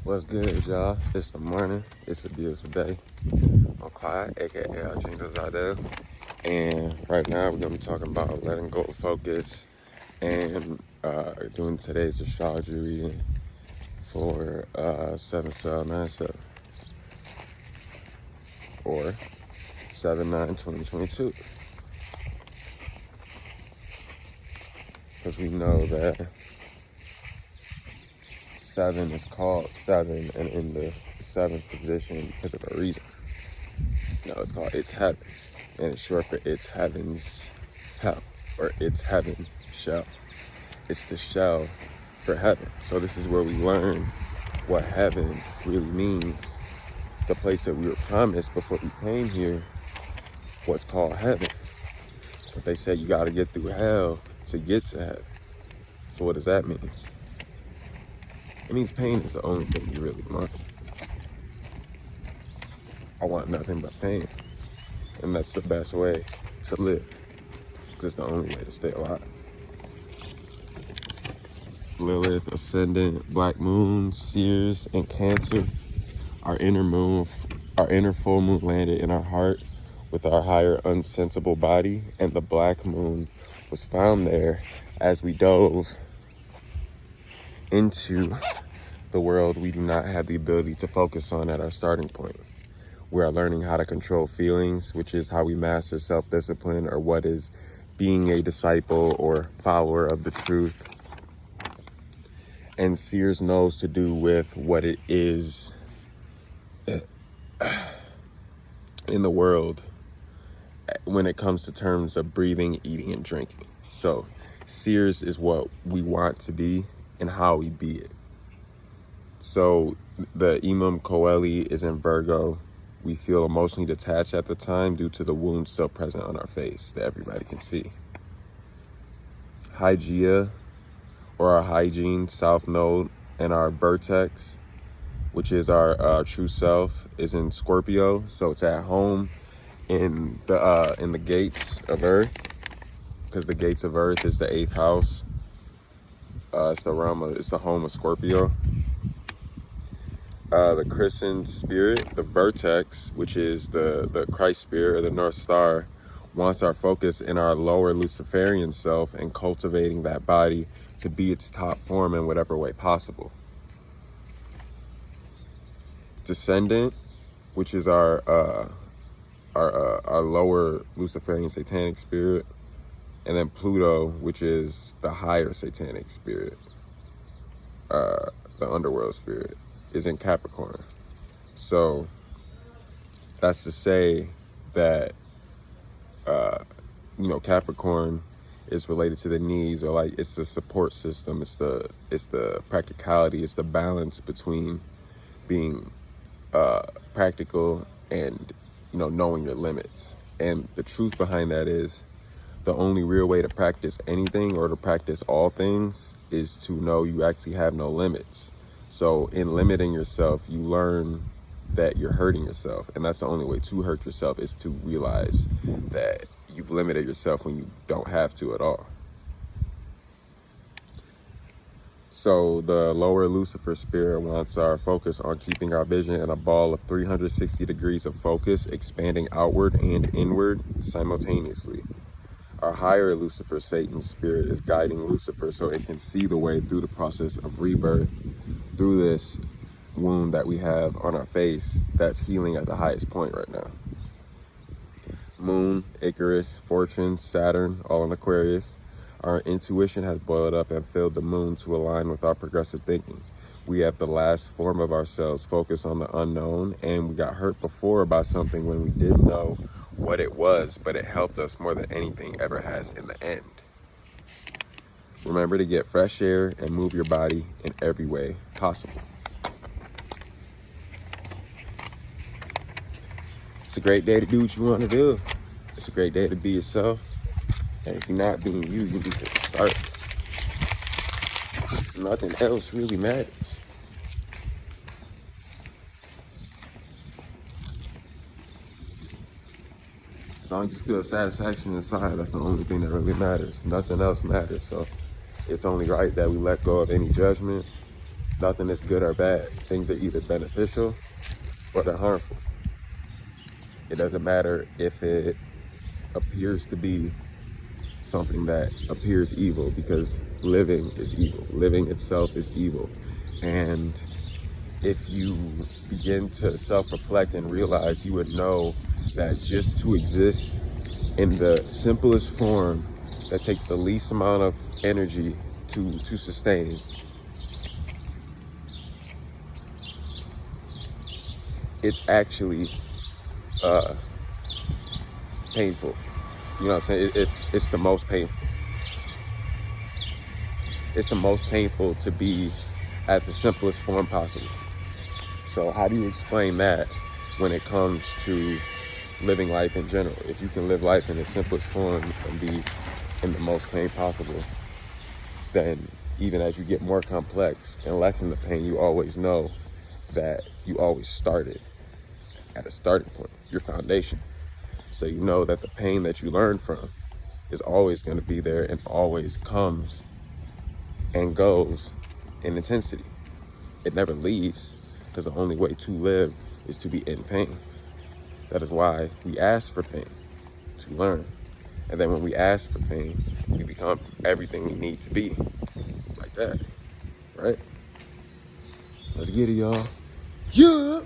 What's good, y'all? It's the morning. It's a beautiful day. I'm Clyde, aka our Jingles out there. And right now we're gonna be talking about letting go of focus and doing today's astrology reading for 7/7/97 or 7/9/2022. Because we know that 7 is called 7 and in the 7th position because of a reason. No, it's called It's Heaven, and it's short for It's Heaven's Hell, or It's Heaven Shell. It's the shell for heaven. So this is where we learn what heaven really means. The place that we were promised before we came here, what's called heaven. But they said you got to get through hell to get to heaven. So what does that mean? It means pain is the only thing you really want. I want nothing but pain. And that's the best way to live. Because it's the only way to stay alive. Lilith, Ascendant, Black Moon, Seers, and Cancer. Our inner full moon landed in our heart with our higher unsensible body, and the Black Moon was found there as we dove into the world we do not have the ability to focus on at our starting point. We are learning how to control feelings, which is how we master self-discipline, or what is being a disciple or follower of the truth. And Seers knows to do with what it is in the world when it comes to terms of breathing, eating, and drinking. So Seers is what we want to be and how we be it. So the Imam Coeli is in Virgo. We feel emotionally detached at the time due to the wound still present on our face that everybody can see. Hygeia, or our hygiene, South Node, and our vertex, which is our true self, is in Scorpio. So it's at home in the gates of Earth, because the gates of Earth is the 8th house. It's the home of Scorpio. The christened spirit, the vertex, which is the Christ spirit or the North Star, wants our focus in our lower Luciferian self and cultivating that body to be its top form in whatever way possible. Descendant, which is our lower Luciferian satanic spirit, and then Pluto, which is the higher satanic spirit, the underworld spirit, is in Capricorn. So that's to say that Capricorn is related to the needs, or like it's the support system, it's the practicality, it's the balance between being practical and knowing your limits. And the truth behind that is the only real way to practice anything, or to practice all things, is to know you actually have no limits. So in limiting yourself, you learn that you're hurting yourself. And that's the only way to hurt yourself, is to realize that you've limited yourself when you don't have to at all. So the lower Lucifer spirit wants our focus on keeping our vision in a ball of 360 degrees of focus, expanding outward and inward simultaneously. Our higher Lucifer, Satan spirit, is guiding Lucifer so it can see the way through the process of rebirth, through this wound that we have on our face that's healing at the highest point right now. Moon, Icarus, Fortune, Saturn, all in Aquarius. Our intuition has boiled up and filled the moon to align with our progressive thinking. We have the last form of ourselves focused on the unknown, and we got hurt before by something when we didn't know what it was, but it helped us more than anything ever has in the end. Remember to get fresh air and move your body in every way possible. It's a great day to do what you want to do. It's a great day to be yourself. And if you're not being you need to start. Because nothing else really matters. As long as you feel satisfaction inside, that's the only thing that really matters. Nothing else matters. So it's only right that we let go of any judgment Nothing is good or bad. Things are either beneficial or they're harmful. It doesn't matter if it appears to be something that appears evil, because living is evil. Living itself is evil. And if you begin to self-reflect and realize, you would know that just to exist in the simplest form that takes the least amount of energy to sustain, it's actually painful. You know what I'm saying? It's the most painful. It's the most painful to be at the simplest form possible. So how do you explain that when it comes to living life in general? If you can live life in the simplest form and be in the most pain possible, then even as you get more complex and lessen the pain, you always know that you always started at a starting point, your foundation. So you know that the pain that you learn from is always going to be there and always comes and goes in intensity. It never leaves, because the only way to live is to be in pain. That is why we ask for pain, to learn. And then when we ask for pain, we become everything we need to be. Like that, right? Let's get it, y'all. Yeah!